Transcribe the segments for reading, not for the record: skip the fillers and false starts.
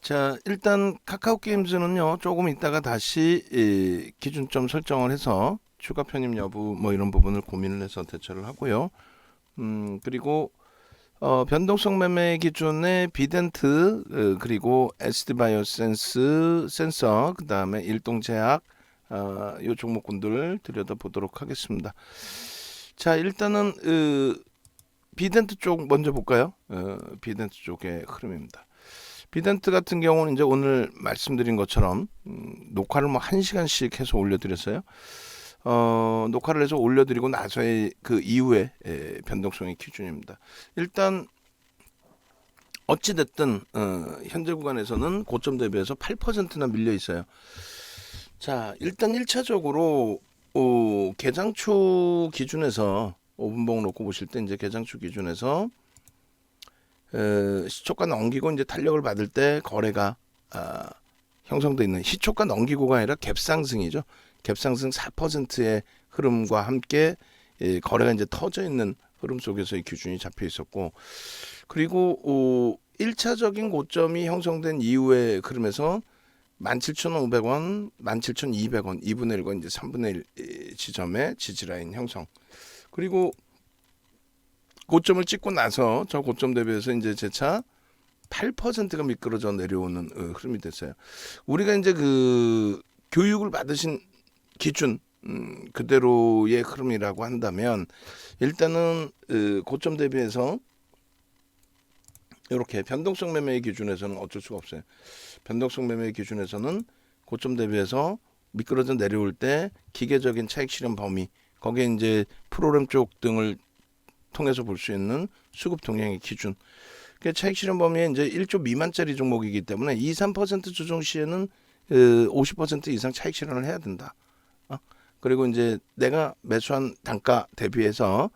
자, 일단 카카오 게임즈는요, 조금 있다가 다시 기준점 설정을 해서 추가 편입 여부 뭐 이런 부분을 고민을 해서 대처를 하고요. 그리고 변동성 매매 기준의 비덴트, 그리고 SD 바이오센스 센서, 그 다음에 일동 제약, 요 종목군들 들여다보도록 하겠습니다. 자, 일단은 비덴트 쪽 먼저 볼까요? 비덴트 쪽의 흐름입니다. 비덴트 같은 경우는 이제 오늘 말씀드린 것처럼 녹화를 뭐 1시간씩 해서 올려드렸어요. 녹화를 해서 올려드리고 나서의 그 이후에 변동성의 기준입니다. 일단 어찌됐든 현재 구간에서는 고점 대비해서 8%나 밀려 있어요. 자, 일단 1차적으로 개장초 기준에서 5분봉 놓고 보실 때 이제 개장초 기준에서 시초가 넘기고 이제 탄력을 받을 때 거래가 형성돼 있는, 시초가 넘기고가 아니라 갭상승이죠. 갭상승 4%의 흐름과 함께 거래가 이제 터져 있는 흐름 속에서의 기준이 잡혀 있었고, 그리고 1차적인 고점이 형성된 이후의 흐름에서 17,500원, 17,200원, 2분의 1과 이제 3분의 1 지점의 지지라인 형성. 그리고 고점을 찍고 나서 저 고점 대비해서 이제 재차 8%가 미끄러져 내려오는 흐름이 됐어요. 우리가 이제 그 교육을 받으신 기준 그대로의 흐름이라고 한다면, 일단은 고점 대비해서 이렇게 변동성 매매의 기준에서는 어쩔 수가 없어요. 변동성 매매의 기준에서는 고점 대비해서 미끄러져 내려올 때 기계적인 차익 실현 범위, 거기에 이제 프로그램 쪽 등을 통해서 볼 수 있는 수급 동향의 기준. 그 차익 실현 범위에 이제 1조 미만짜리 종목이기 때문에 2, 3% 조정 시에는 50% 이상 차익 실현을 해야 된다. 그리고 이제 내가 매수한 단가 대비해서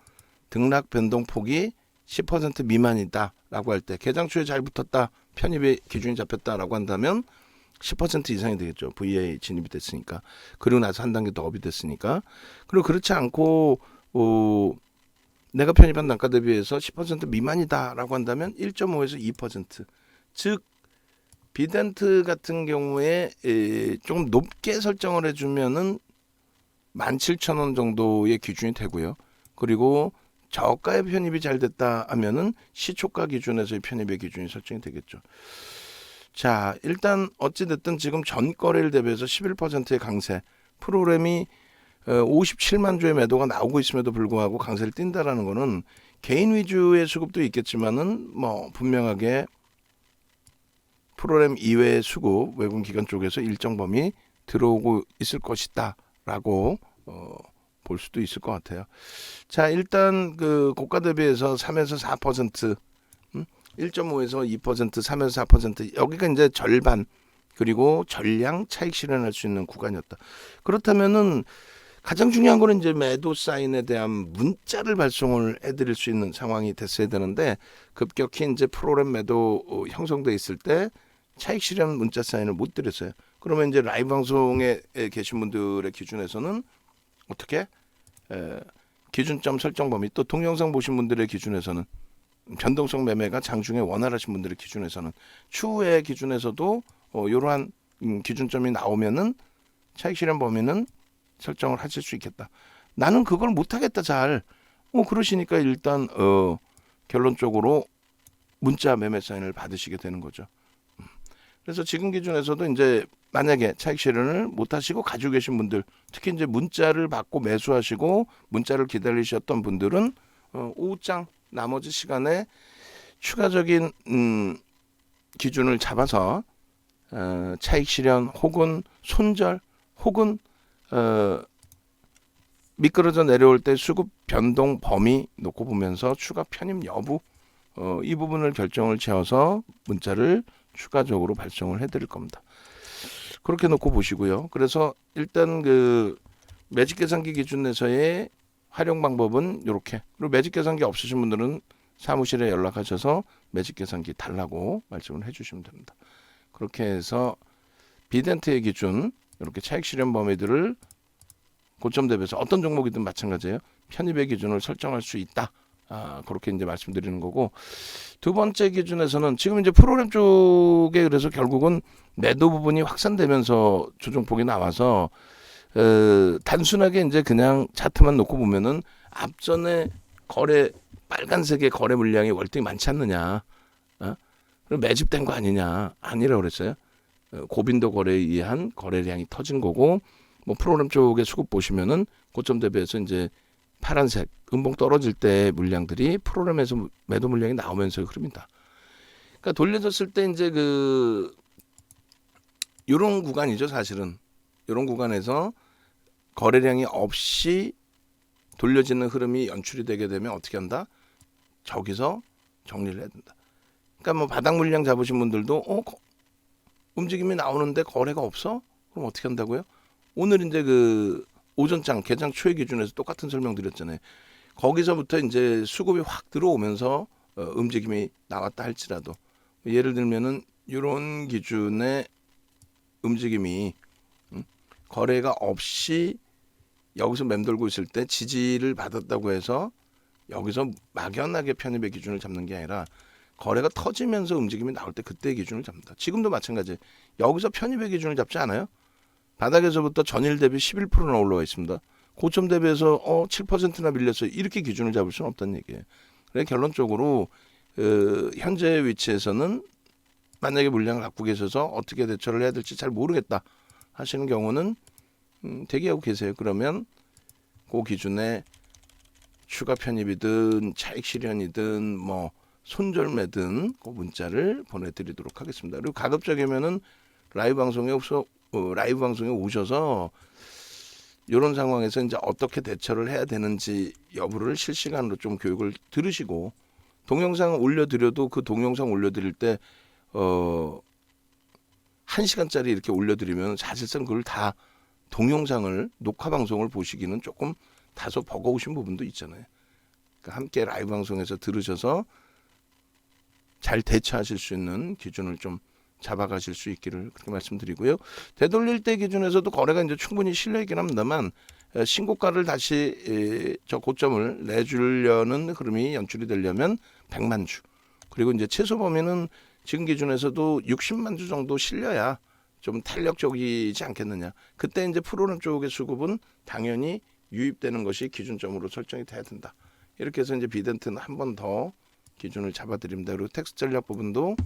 등락 변동폭이 10% 미만이다라고 할 때, 개장초에 잘 붙었다, 편입의 기준이 잡혔다라고 한다면 10% 이상이 되겠죠. VA 진입이 됐으니까. 그리고 나서 한 단계 더 업이 됐으니까. 그리고 그렇지 않고 내가 편입한 단가 대비해서 10% 미만이다라고 한다면 1.5에서 2%. 즉 비덴트 같은 경우에 조금 높게 설정을 해주면은 17,000원 정도의 기준이 되고요. 그리고 저가의 편입이 잘 됐다 하면은 시초가 기준에서의 편입의 기준이 설정이 되겠죠. 자, 일단 어찌됐든 지금 전 거래일 대비해서 11%의 강세, 프로그램이 57만 주의 매도가 나오고 있음에도 불구하고 강세를 띈다라는 거는 개인 위주의 수급도 있겠지만은 뭐 분명하게 프로그램 이외의 수급, 외국 기관 쪽에서 일정 범위 들어오고 있을 것이다라고 볼 수도 있을 것 같아요. 자, 일단 그 고가 대비해서 3에서 4%, 1.5에서 2%, 3에서 4%, 여기가 이제 절반, 그리고 전량 차익 실현할 수 있는 구간이었다. 그렇다면은 가장 중요한 거는 이제 매도 사인에 대한 문자를 발송을 해드릴 수 있는 상황이 됐어야 되는데, 급격히 이제 프로그램 매도 형성돼 있을 때 차익 실현 문자 사인을 못 드렸어요. 그러면 이제 라이브 방송에 계신 분들의 기준에서는 어떻게 기준점 설정 범위, 또 동영상 보신 분들의 기준에서는 변동성 매매가 장중에 원활하신 분들의 기준에서는 추후의 기준에서도 이러한 기준점이 나오면은 차익 실현 범위는 설정을 하실 수 있겠다. 나는 그걸 못하겠다 잘. 그러시니까 일단 결론적으로 문자 매매 사인을 받으시게 되는 거죠. 그래서 지금 기준에서도 이제 만약에 차익 실현을 못하시고 가지고 계신 분들, 특히 이제 문자를 받고 매수하시고 문자를 기다리셨던 분들은 오후장 나머지 시간에 추가적인 기준을 잡아서 차익 실현 혹은 손절 혹은 미끄러져 내려올 때 수급 변동 범위 놓고 보면서 추가 편입 여부, 이 부분을 결정을 지어서 문자를 추가적으로 발송을 해드릴 겁니다. 그렇게 놓고 보시고요. 그래서 일단 그 매직 계산기 기준에서의 활용 방법은 이렇게. 그리고 매직 계산기 없으신 분들은 사무실에 연락하셔서 매직 계산기 달라고 말씀을 해주시면 됩니다. 그렇게 해서 비덴트의 기준, 이렇게 차익 실현 범위들을 고점 대비해서 어떤 종목이든 마찬가지예요. 편입의 기준을 설정할 수 있다. 그렇게 이제 말씀드리는 거고, 두 번째 기준에서는 지금 이제 프로그램 쪽에 그래서 결국은 매도 부분이 확산되면서 조정폭이 나와서 단순하게 이제 그냥 차트만 놓고 보면은 앞전에 거래 빨간색의 거래 물량이 월등히 많지 않느냐, 그럼 매집된 거 아니냐, 아니라고 그랬어요. 고빈도 거래에 의한 거래량이 터진 거고, 뭐 프로그램 쪽의 수급 보시면은 고점 대비해서 이제 파란색 음봉 떨어질 때 물량들이 프로그램에서 매도 물량이 나오면서의 흐름이다. 그러니까 돌려졌을 때 이제 요런 구간이죠, 사실은. 요런 구간에서 거래량이 없이 돌려지는 흐름이 연출이 되게 되면 어떻게 한다? 저기서 정리를 해야 된다. 그러니까 뭐 바닥 물량 잡으신 분들도 움직임이 나오는데 거래가 없어? 그럼 어떻게 한다고요? 오늘 이제 오전장 개장 초의 기준에서 똑같은 설명 드렸잖아요. 거기서부터 이제 수급이 확 들어오면서 움직임이 나왔다 할지라도, 예를 들면은 이런 기준의 움직임이 거래가 없이 여기서 맴돌고 있을 때 지지를 받았다고 해서 여기서 막연하게 편입의 기준을 잡는 게 아니라 거래가 터지면서 움직임이 나올 때 그때의 기준을 잡는다. 지금도 마찬가지. 여기서 편입의 기준을 잡지 않아요? 바닥에서부터 전일 대비 11%나 올라와 있습니다. 고점 대비해서 7%나 밀렸어요. 이렇게 기준을 잡을 수는 없다는 얘기예요. 그래 결론적으로 현재 위치에서는 만약에 물량을 갖고 계셔서 어떻게 대처를 해야 될지 잘 모르겠다 하시는 경우는 대기하고 계세요. 그러면 그 기준에 추가 편입이든 차익 실현이든 뭐 손절매든 그 문자를 보내드리도록 하겠습니다. 그리고 가급적이면은 라이브 방송에 오셔서 이런 상황에서 이제 어떻게 대처를 해야 되는지 여부를 실시간으로 좀 교육을 들으시고, 동영상 올려드려도 그 동영상 올려드릴 때 1시간짜리 이렇게 올려드리면 사실상 그걸 다 동영상을 녹화 방송을 보시기는 조금 다소 버거우신 부분도 있잖아요. 그러니까 함께 라이브 방송에서 들으셔서 잘 대처하실 수 있는 기준을 좀 잡아가실 수 있기를 그렇게 말씀드리고요. 되돌릴 때 기준에서도 거래가 이제 충분히 실려 있긴 합니다만 신고가를 다시 저 고점을 내주려는 흐름이 연출이 되려면 100만 주, 그리고 이제 최소 범위는 지금 기준에서도 60만 주 정도 실려야 좀 탄력적이지 않겠느냐. 그때 이제 프로그램 쪽의 수급은 당연히 유입되는 것이 기준점으로 설정이 돼야 된다. 이렇게 해서 이제 비덴트는 한 번 더 기준을 잡아드립니다. 그리고 텍스트 전략 부분도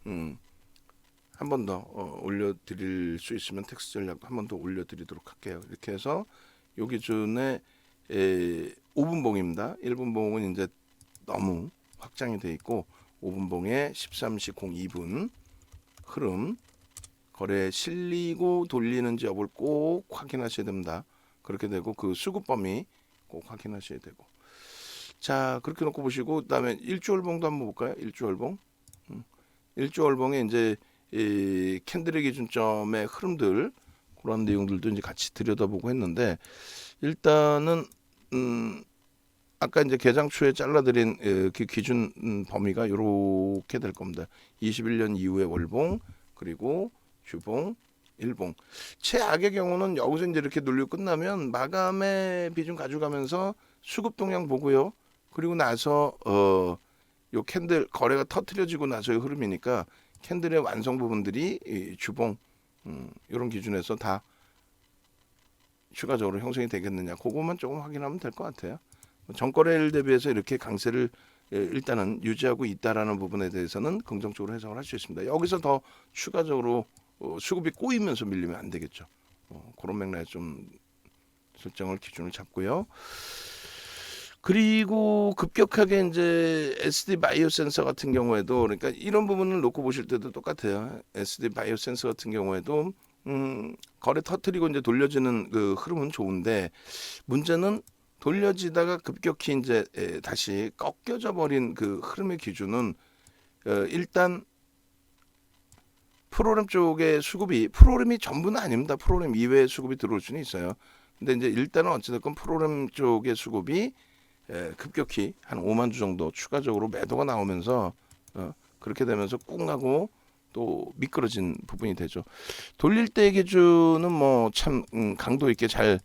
한 번 더 올려드릴 수 있으면 텍스트 전략 한 번 더 올려드리도록 할게요. 이렇게 해서 요 기준에 5분봉입니다. 1분봉은 이제 너무 확장이 돼 있고 5분봉에 13시 02분 흐름 거래 실리고 돌리는지 여부를 꼭 확인하셔야 됩니다. 그렇게 되고 그 수급 범위 꼭 확인하셔야 되고. 자, 그렇게 놓고 보시고 그다음에 일주월봉도 한번 볼까요? 일주월봉. 일주월봉에 이제 이 캔들의 기준점의 흐름들 그런 내용들도 이제 같이 들여다보고 했는데, 일단은 아까 이제 개장 초에 잘라드린 그 기준 범위가 이렇게 될 겁니다. 21년 이후의 월봉 그리고 주봉, 일봉. 최악의 경우는 여기서 이제 이렇게 눌리고 끝나면 마감의 비중 가져가면서 수급 동향 보고요. 그리고 나서 요 캔들 거래가 터트려지고 나서의 흐름이니까 캔들의 완성 부분들이 이 주봉 이런 기준에서 다 추가적으로 형성이 되겠느냐, 그것만 조금 확인하면 될 것 같아요. 전거래일 대비해서 이렇게 강세를 일단은 유지하고 있다라는 부분에 대해서는 긍정적으로 해석을 할 수 있습니다. 여기서 더 추가적으로 수급이 꼬이면서 밀리면 안 되겠죠. 그런 맥락에 좀 설정을 기준을 잡고요. 그리고 급격하게 이제 SD 바이오 센서 같은 경우에도, 그러니까 이런 부분을 놓고 보실 때도 똑같아요. SD 바이오 센서 같은 경우에도 거래 터트리고 이제 돌려지는 그 흐름은 좋은데, 문제는 돌려지다가 급격히 이제 다시 꺾여져 버린 그 흐름의 기준은 일단 프로그램 쪽의 수급이, 프로그램이 전부는 아닙니다. 프로그램 이외의 수급이 들어올 수는 있어요. 근데 이제 일단은 어찌됐건 프로그램 쪽의 수급이 급격히 한 5만 주 정도 추가적으로 매도가 나오면서 그렇게 되면서 꿍 하고 또 미끄러진 부분이 되죠. 돌릴 때 기준은 뭐 참 강도 있게 잘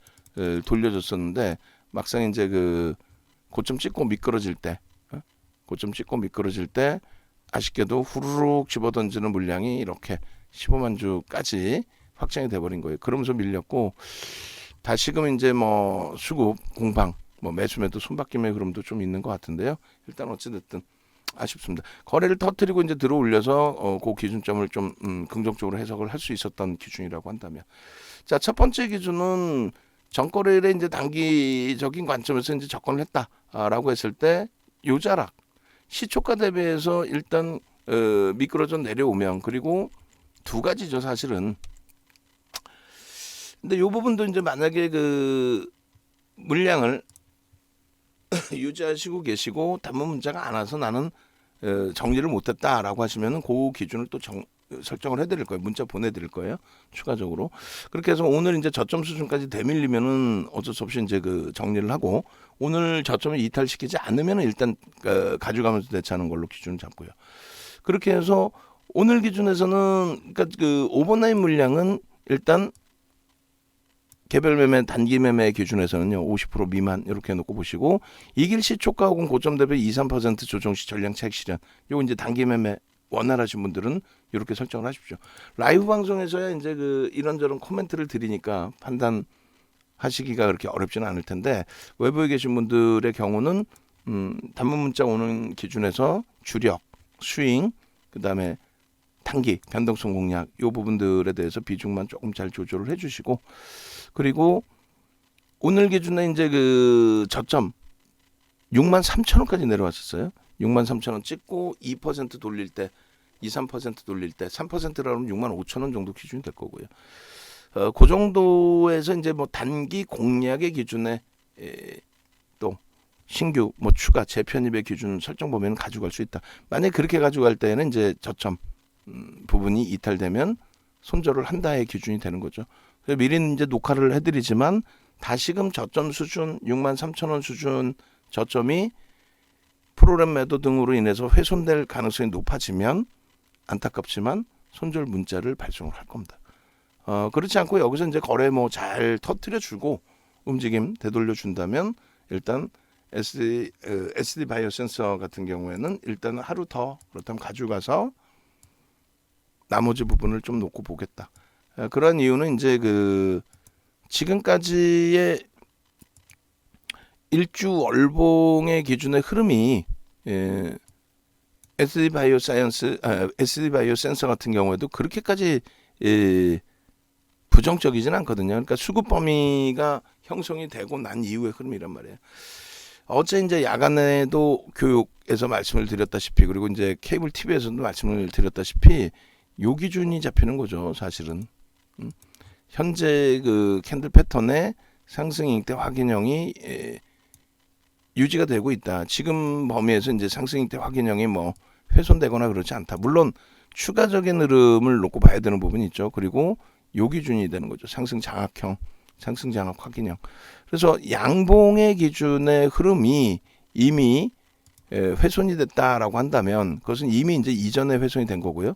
돌려졌었는데, 막상 이제 그 고점 찍고 미끄러질 때, 고점 찍고 미끄러질 때 아쉽게도 후루룩 집어던지는 물량이 이렇게 15만 주까지 확정이 돼버린 거예요. 그러면서 밀렸고, 다시금 이제 뭐 수급 공방, 뭐 매수매도 손바뀜의 흐름도 좀 있는 것 같은데요. 일단 어찌됐든 아쉽습니다. 거래를 터뜨리고 이제 들어 올려서 그 기준점을 좀 긍정적으로 해석을 할 수 있었던 기준이라고 한다면, 자, 첫 번째 기준은 전거래일에 이제 단기적인 관점에서 이제 접근을 했다라고 했을 때 요자락 시초가 대비해서 일단 미끄러져 내려오면, 그리고 두 가지죠 사실은. 근데 요 부분도 이제 만약에 그 물량을 유지하시고 계시고 단문 문자가 안 와서 나는 정리를 못했다라고 하시면은 그 기준을 또 설정을 해드릴 거예요. 문자 보내드릴 거예요. 추가적으로. 그렇게 해서 오늘 이제 저점 수준까지 되밀리면은 어쩔 수 없이 이제 그 정리를 하고, 오늘 저점을 이탈시키지 않으면은 일단 가져가면서 대처하는 걸로 기준을 잡고요. 그렇게 해서 오늘 기준에서는 그러니까 그 오버나잇 물량은 일단 개별 매매, 단기 매매 기준에서는요 50% 미만 이렇게 해놓고 보시고, 이길 시초가 혹은 고점 대비 2~3% 조정 시 전량 차익 실현, 요거 이제 단기 매매 원활하신 분들은 이렇게 설정을 하십시오. 라이브 방송에서야 이제 그 이런저런 코멘트를 드리니까 판단하시기가 그렇게 어렵지는 않을 텐데, 외부에 계신 분들의 경우는 단문 문자 오는 기준에서 주력, 스윙, 그다음에 단기 변동성 공략 요 부분들에 대해서 비중만 조금 잘 조절을 해주시고, 그리고 오늘 기준에 이제 그 저점 63,000원까지 내려왔었어요. 63,000원 찍고 2% 돌릴 때, 2~3% 돌릴 때 3%라면 65,000원 정도 기준이 될 거고요. 그 정도에서 이제 뭐 단기 공략의 기준에 또 신규 뭐 추가 재편입의 기준 설정 보면 가져갈 수 있다. 만약 그렇게 가져갈 때는 이제 저점 부분이 이탈되면 손절을 한다의 기준이 되는 거죠. 그래서 미리 이제 녹화를 해드리지만 다시금 저점 수준 63,000원 수준 저점이 프로그램 매도 등으로 인해서 훼손될 가능성이 높아지면 안타깝지만 손절 문자를 발송을 할 겁니다. 그렇지 않고 여기서 이제 거래 뭐 잘 터트려 주고 움직임 되돌려 준다면 일단 SD 바이오 센서 같은 경우에는 일단 하루 더 그렇다면 가져가서 나머지 부분을 좀 놓고 보겠다. 그런 이유는 이제 그 지금까지의 일주 월봉의 기준의 흐름이 SD 바이오 센서 같은 경우에도 그렇게까지 부정적이진 않거든요. 그러니까 수급 범위가 형성이 되고 난 이후의 흐름이란 말이에요. 어제 이제 야간에도 교육에서 말씀을 드렸다시피, 그리고 이제 케이블 TV에서도 말씀을 드렸다시피 요 기준이 잡히는 거죠, 사실은. 현재 그 캔들 패턴의 상승 형태 확인형이 유지가 되고 있다. 지금 범위에서 이제 상승 형태 확인형이 뭐 훼손되거나 그렇지 않다. 물론 추가적인 흐름을 놓고 봐야 되는 부분이 있죠. 그리고 요 기준이 되는 거죠. 상승 장악형, 상승 장악 확인형. 그래서 양봉의 기준의 흐름이 이미 훼손이 됐다라고 한다면 그것은 이미 이제 이전에 훼손이 된 거고요.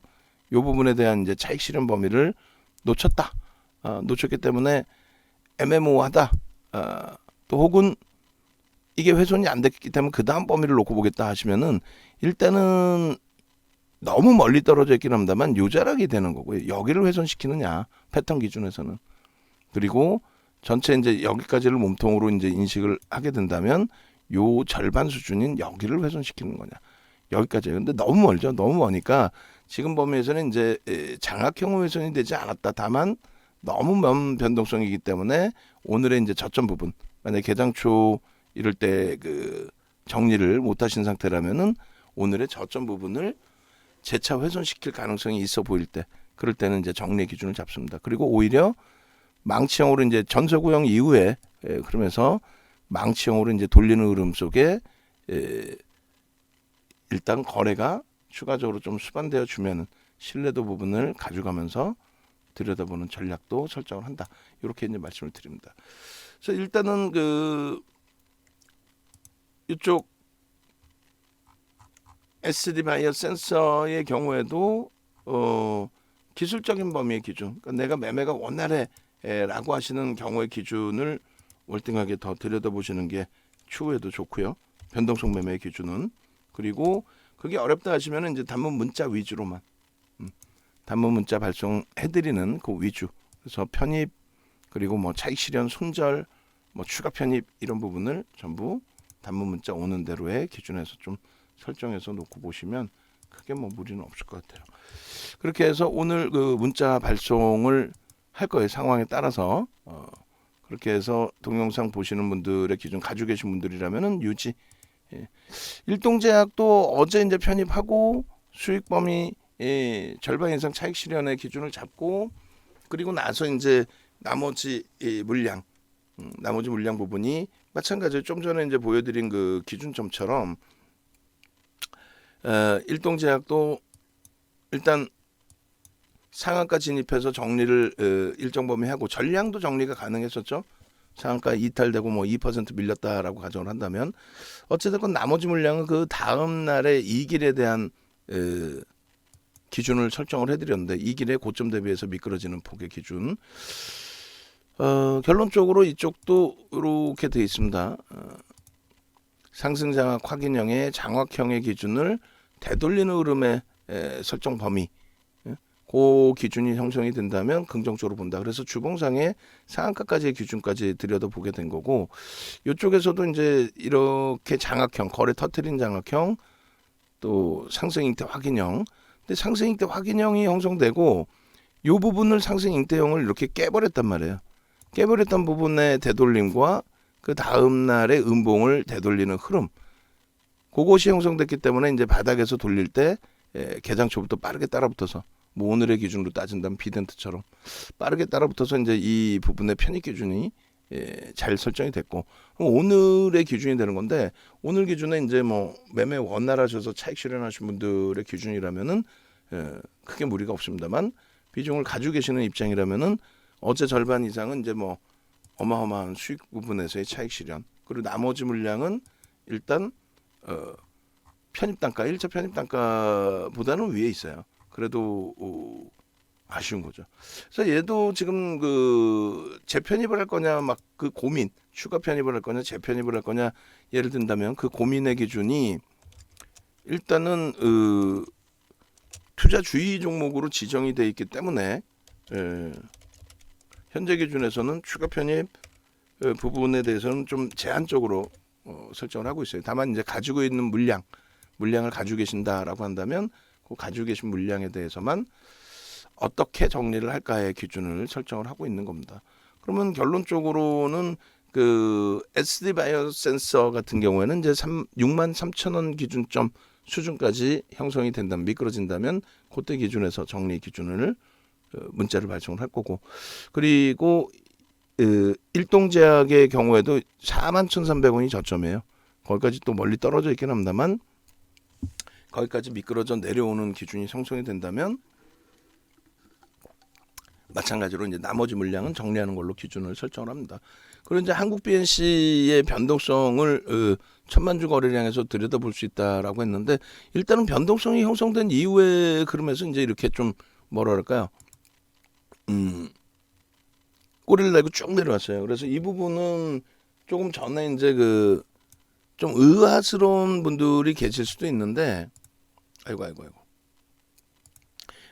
요 부분에 대한 이제 차익 실현 범위를 놓쳤다. 놓쳤기 때문에 애매모호하다. 또 혹은 이게 훼손이 안 됐기 때문에 그 다음 범위를 놓고 보겠다 하시면은 일단은 너무 멀리 떨어져 있긴 합니다만 요자락이 되는 거고요. 여기를 훼손시키느냐 패턴 기준에서는. 그리고 전체 이제 여기까지를 몸통으로 이제 인식을 하게 된다면 요 절반 수준인 여기를 훼손시키는 거냐. 여기까지예요. 근데 너무 멀죠. 너무 머니까 지금 범위에서는 이제 장악형 훼손이 되지 않았다. 다만 너무 먼 변동성이기 때문에 오늘의 이제 저점 부분, 만약 개장 초 이럴 때 그 정리를 못 하신 상태라면은 오늘의 저점 부분을 재차 훼손시킬 가능성이 있어 보일 때, 그럴 때는 이제 정리 기준을 잡습니다. 그리고 오히려 망치형으로 이제 전서구형 이후에 그러면서 망치형으로 이제 돌리는 흐름 속에 일단 거래가 추가적으로 좀 수반되어 주면은 신뢰도 부분을 가져가면서 들여다보는 전략도 설정을 한다. 이렇게 이제 말씀을 드립니다. 그래서 일단은 그 이쪽 SD 바이오 센서의 경우에도 기술적인 범위의 기준, 그러니까 내가 매매가 원활해라고 하시는 경우의 기준을 월등하게 더 들여다보시는 게 추후에도 좋고요. 변동성 매매 기준은. 그리고 그게 어렵다 하시면 이제 단문 문자 위주로만 단문 문자 발송해드리는 그 위주. 그래서 편입 그리고 뭐 차익 실현 손절 뭐 추가 편입 이런 부분을 전부 단문 문자 오는 대로의 기준에서 좀 설정해서 놓고 보시면 크게 뭐 무리는 없을 것 같아요. 그렇게 해서 오늘 그 문자 발송을 할 거예요. 상황에 따라서. 그렇게 해서 동영상 보시는 분들의 기준 가지고 계신 분들이라면은 유지. 예. 일동제약도 어제 이제 편입하고 수익 범위 절반 이상 차익 실현의 기준을 잡고 그리고 나서 이제 나머지 물량 부분이 마찬가지로 좀 전에 이제 보여드린 그 기준점처럼 일동제약도 일단 상한가 진입해서 정리를 일정 범위 하고 전량도 정리가 가능했었죠. 상한가 이탈되고 뭐 2% 밀렸다라고 가정을 한다면 어쨌든 나머지 물량은 그 다음 날의 이 길에 대한 기준을 설정을 해드렸는데 이 길의 고점 대비해서 미끄러지는 폭의 기준. 결론적으로 이쪽도 이렇게 되어 있습니다. 상승 장악 확인형의 장악형의 기준을 되돌리는 흐름의 설정 범위 그 기준이 형성이 된다면 긍정적으로 본다. 그래서 주봉상의 상한가까지의 기준까지 들여다보게 된 거고 이쪽에서도 이제 이렇게 장악형 거래 터트린 장악형 또 상승 잉태 확인형 근데 상승 잉태 확인형이 형성되고 이 부분을 상승 잉태형을 이렇게 깨버렸단 말이에요. 깨버렸던 부분의 되돌림과 그 다음 날의 음봉을 되돌리는 흐름 그것이 형성됐기 때문에 이제 바닥에서 돌릴 때 개장 초부터 빠르게 따라붙어서 뭐 오늘의 기준으로 따진다면 비덴트처럼 빠르게 따라붙어서 이제 이 부분의 편입 기준이 잘 설정이 됐고 오늘의 기준이 되는 건데 오늘 기준에 이제 뭐 매매 원활하셔서 차익 실현하신 분들의 기준이라면은 크게 무리가 없습니다만 비중을 가지고 계시는 입장이라면은 어제 절반 이상은 이제 뭐 어마어마한 수익 부분에서의 차익 실현 그리고 나머지 물량은 일단 편입 단가 1차 편입 단가보다는 위에 있어요. 그래도 아쉬운 거죠. 그래서 얘도 지금 그 재편입을 할 거냐 막 그 고민 추가 편입을 할 거냐 재편입을 할 거냐 예를 든다면 그 고민의 기준이 일단은 투자 주의 종목으로 지정이 돼 있기 때문에 현재 기준에서는 추가 편입 부분에 대해서는 좀 제한적으로 설정을 하고 있어요. 다만 이제 가지고 있는 물량을 가지고 계신다라고 한다면 그 가지고 계신 물량에 대해서만 어떻게 정리를 할까의 기준을 설정을 하고 있는 겁니다. 그러면 결론적으로는 그 SD 바이오 센서 같은 경우에는 이제 63,000원 기준점 수준까지 형성이 된다면 미끄러진다면 그때 기준에서 정리 기준을 문자를 발송을 할 거고 그리고 일동제약의 경우에도 41,300원이 저점이에요. 거기까지 또 멀리 떨어져 있긴 합니다만 거기까지 미끄러져 내려오는 기준이 형성이 된다면 마찬가지로 이제 나머지 물량은 정리하는 걸로 기준을 설정을 합니다. 그리고 이제 한국 BNC의 변동성을 천만주 거래량에서 들여다볼 수 있다라고 했는데 일단은 변동성이 형성된 이후의 흐름에서 이제 이렇게 좀 뭐랄까요? 꼬리를 내고 쭉 내려왔어요. 그래서 이 부분은 조금 전에 이제 그 좀 의아스러운 분들이 계실 수도 있는데 아이고.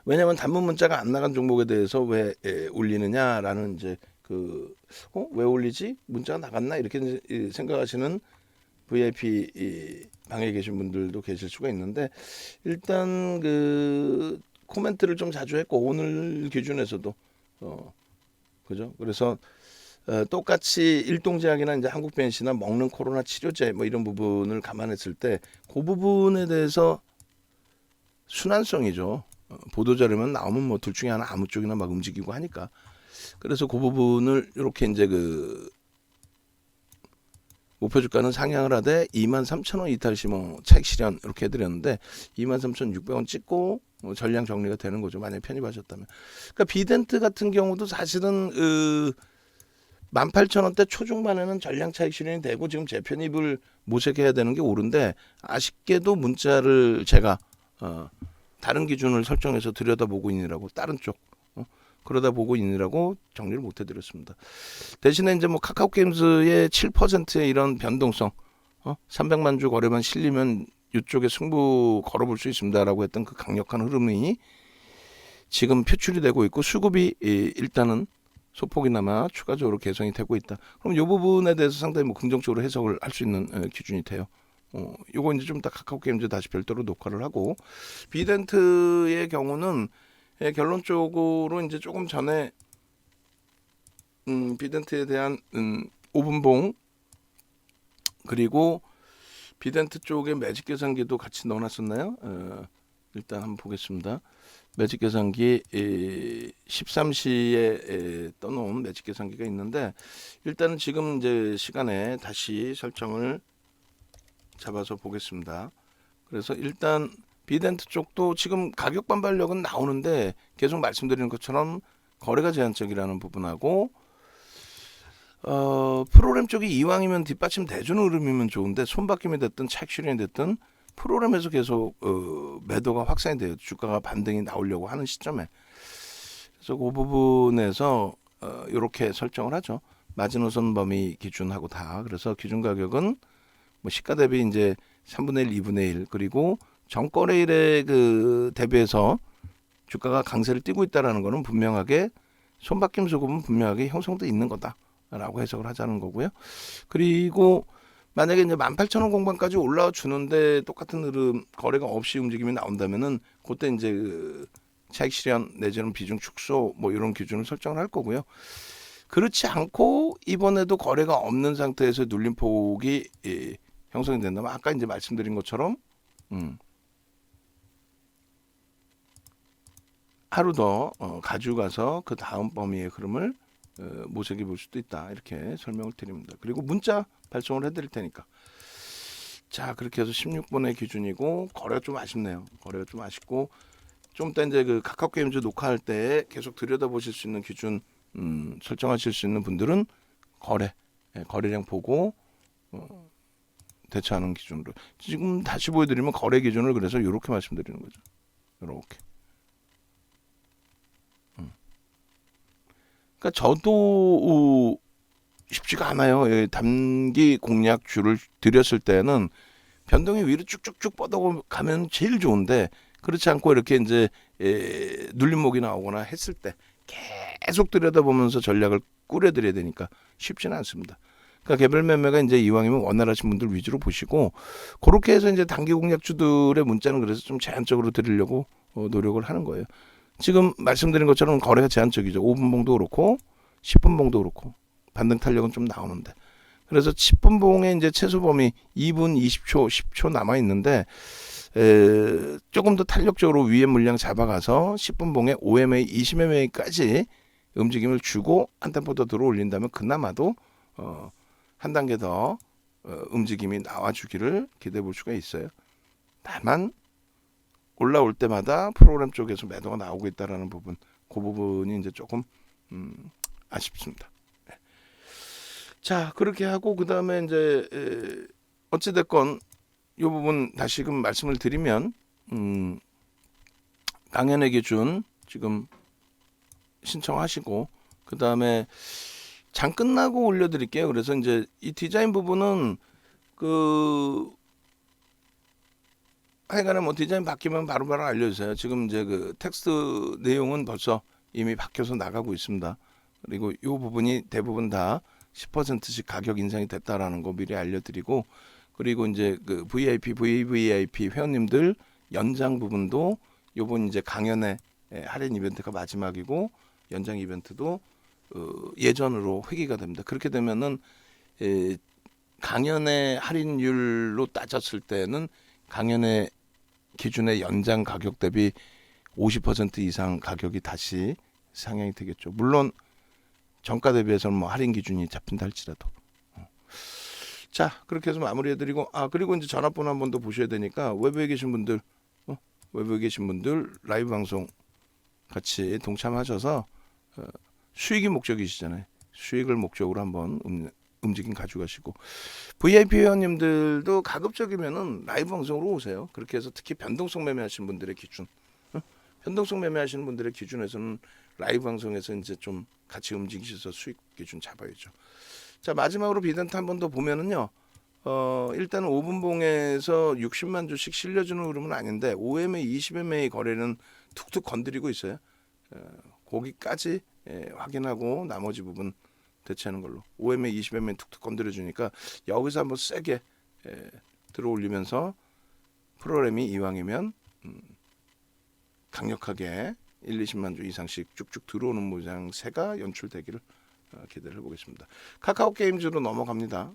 왜냐하면 단문 문자가 안 나간 종목에 대해서 왜 올리느냐라는 이제 왜 올리지? 문자가 나갔나? 이렇게 생각하시는 VIP 방에 계신 분들도 계실 수가 있는데 일단 그 코멘트를 좀 자주 했고 오늘 기준에서도 그죠? 그래서 똑같이 일동제약이나 이제 한국 BNC나 먹는 코로나 치료제 뭐 이런 부분을 감안했을 때 그 부분에 대해서 순환성이죠. 보도자료만 나오면 뭐 둘 중에 하나 아무 쪽이나 막 움직이고 하니까 그래서 그 부분을 이렇게 이제 그 목표 주가는 상향을 하되 23,000원 이탈 시 뭐 차익 실현 이렇게 해드렸는데 23,600원 찍고 전량 정리가 되는 거죠. 만약에 편입하셨다면. 그러니까 비덴트 같은 경우도 사실은 18,000원대 초중반에는 전량 차익 실현이 되고 지금 재편입을 모색해야 되는 게 옳은데 아쉽게도 문자를 제가 다른 기준을 설정해서 들여다보고 있느라고 다른 쪽 그러다 보고 있느라고 정리를 못 해드렸습니다. 대신에 이제 뭐 카카오 게임즈의 7%의 이런 변동성 300만 주 거래만 실리면 이쪽에 승부 걸어볼 수 있습니다라고 했던 그 강력한 흐름이 지금 표출이 되고 있고 수급이 일단은 소폭이나마 추가적으로 개선이 되고 있다. 그럼 이 부분에 대해서 상당히 뭐 긍정적으로 해석을 할 수 있는 기준이 돼요. 요거 이제 좀 더 카카오 게임즈 다시 별도로 녹화를 하고 비덴트의 경우는 결론적으로 이제 조금 전에 비덴트에 대한 5분봉 그리고 비덴트 쪽에 매직 계산기도 같이 넣어놨었나요? 일단 한번 보겠습니다. 매직 계산기 13시에 떠놓은 매직 계산기가 있는데 일단은 지금 이제 시간에 다시 설정을 잡아서 보겠습니다. 그래서 일단 비덴트 쪽도 지금 가격 반발력은 나오는데 계속 말씀드리는 것처럼 거래가 제한적이라는 부분하고 프로그램 쪽이 이왕이면 뒷받침 대주는 흐름이면 좋은데 손바뀜이 됐든 착실이 됐든 프로그램에서 계속 매도가 확산이 돼요. 주가가 반등이 나오려고 하는 시점에. 그래서 그 부분에서 이렇게 설정을 하죠. 마지노선 범위 기준하고 다. 그래서 기준 가격은 뭐 시가 대비 이제 3분의 1, 2분의 1 그리고 전거래일에 그 대비해서 주가가 강세를 띠고 있다라는 거는 분명하게 손바뀜 수급은 분명하게 형성돼 있는 거다라고 해석을 하자는 거고요. 그리고 만약에 이제 18,000원 공방까지 올라와 주는데 똑같은 흐름 거래가 없이 움직임이 나온다면은 그때 이제 그 차익 실현 내지는 비중 축소 뭐 이런 기준을 설정을 할 거고요. 그렇지 않고 이번에도 거래가 없는 상태에서 눌림폭이 형성이 된다면 아까 이제 말씀드린 것처럼 하루 더 가지고 가서 그 다음 범위의 흐름을 모색해 볼 수도 있다 이렇게 설명을 드립니다. 그리고 문자 발송을 해드릴 테니까 자 그렇게 해서 16번의 기준이고 거래가 좀 아쉽네요. 거래가 좀 아쉽고 좀 이따 이제 그 카카오 게임즈 녹화할 때 계속 들여다보실 수 있는 기준 설정하실 수 있는 분들은 거래량 보고 대처하는 기준으로 지금 다시 보여드리면 거래 기준을 그래서 이렇게 말씀드리는 거죠. 이렇게. 그러니까 저도 쉽지가 않아요. 단기 공략 주를 들였을 때는 변동이 위로 쭉쭉쭉 뻗어가면 제일 좋은데 그렇지 않고 이렇게 이제 눌림목이 나오거나 했을 때 계속 들여다보면서 전략을 꾸려드려야 되니까 쉽지는 않습니다. 그러니까 개별 매매가 이제 이왕이면 원활하신 분들 위주로 보시고 그렇게 해서 이제 단기 공략주들의 문자는 그래서 좀 제한적으로 드리려고 노력을 하는 거예요. 지금 말씀드린 것처럼 거래가 제한적이죠. 5분봉도 그렇고 10분봉도 그렇고 반등 탄력은 좀 나오는데 그래서 10분봉에 이제 최소 범위 2분 20초 10초 남아 있는데 조금 더 탄력적으로 위에 물량 잡아가서 10분봉에 5MA 20MA까지 움직임을 주고 한 템포 더 들어 올린다면 그나마도 한 단계 더 움직임이 나와주기를 기대해 볼 수가 있어요. 다만 올라올 때마다 프로그램 쪽에서 매도가 나오고 있다라는 부분, 그 부분이 이제 조금 아쉽습니다. 네. 자 그렇게 하고 그 다음에 이제 어찌 됐건 이 부분 다시금 말씀을 드리면 강연의 기준 지금 신청하시고 그 다음에 장 끝나고 올려드릴게요. 그래서 이제 이 디자인 부분은 하여간에 뭐 디자인 바뀌면 바로바로 알려주세요. 지금 이제 그 텍스트 내용은 벌써 이미 바뀌어서 나가고 있습니다. 그리고 이 부분이 대부분 다 10%씩 가격 인상이 됐다라는 거 미리 알려드리고 그리고 이제 그 VIP, VVIP 회원님들 연장 부분도 요번 이제 강연의 할인 이벤트가 마지막이고 연장 이벤트도 예전으로 회귀가 됩니다. 그렇게 되면은 강연의 할인율로 따졌을 때는 강연의 기준의 연장 가격 대비 50% 이상 가격이 다시 상향이 되겠죠. 물론 정가 대비해서는 뭐 할인 기준이 잡힌다 할지라도. 자 그렇게 해서 마무리해드리고 그리고 이제 전화번호 한 번 더 보셔야 되니까 외부에 계신 분들 라이브 방송 같이 동참하셔서 수익이 목적이시잖아요. 수익을 목적으로 한번 움직임 가져가시고 VIP 회원님들도 가급적이면은 라이브 방송으로 오세요. 그렇게 해서 특히 변동성 매매하시는 분들의 기준, 변동성 매매하시는 분들의 기준에서는 라이브 방송에서 이제 좀 같이 움직이셔서 수익 기준 잡아야죠. 자 마지막으로 비덴트 한 번 더 보면은요. 일단 5분봉에서 60만 주씩 실려주는 흐름은 아닌데 OMA, 20MA 거래는 툭툭 건드리고 있어요. 거기까지 확인하고 나머지 부분 대체하는 걸로. OMA, 20MA 툭툭 건드려 주니까 여기서 한번 세게 들어올리면서 프로그램이 이왕이면 강력하게 1, 20만 주 이상씩 쭉쭉 들어오는 모양새가 연출되기를 기대를 해보겠습니다. 카카오 게임즈로 넘어갑니다.